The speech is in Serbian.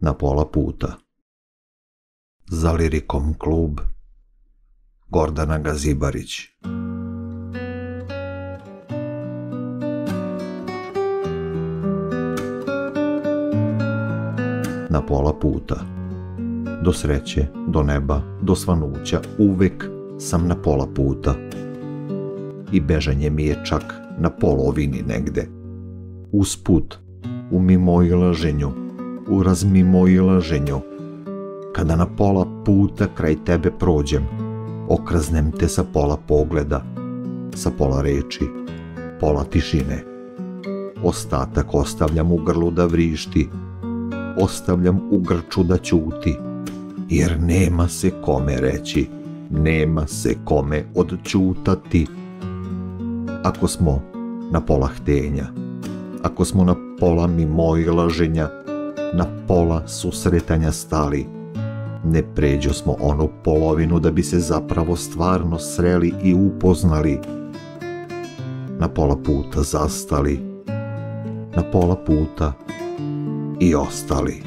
Na pola puta. Za Lirikom klub Gordana Gazibarić. Na pola puta. Do sreće, do neba, do svanuća, uvek sam na pola puta. I bežanje mi je čak na polovini negde. Usput, u mimoilaženju, u razmimoilaženju, kada na pola puta kraj tebe prođem, okrznem te sa pola pogleda, sa pola reči, pola tišine. Ostatak ostavljam u grlu da vrišti, ostavljam u grču da ćuti, jer nema se kome reći, nema se kome odćutati. Ako smo na pola htenja, ako smo na pola mimoilaženja, na pola susretanja stali, ne pređo smo onu polovinu da bi se zapravo stvarno sreli i upoznali. Na pola puta zastali, na pola puta i ostali.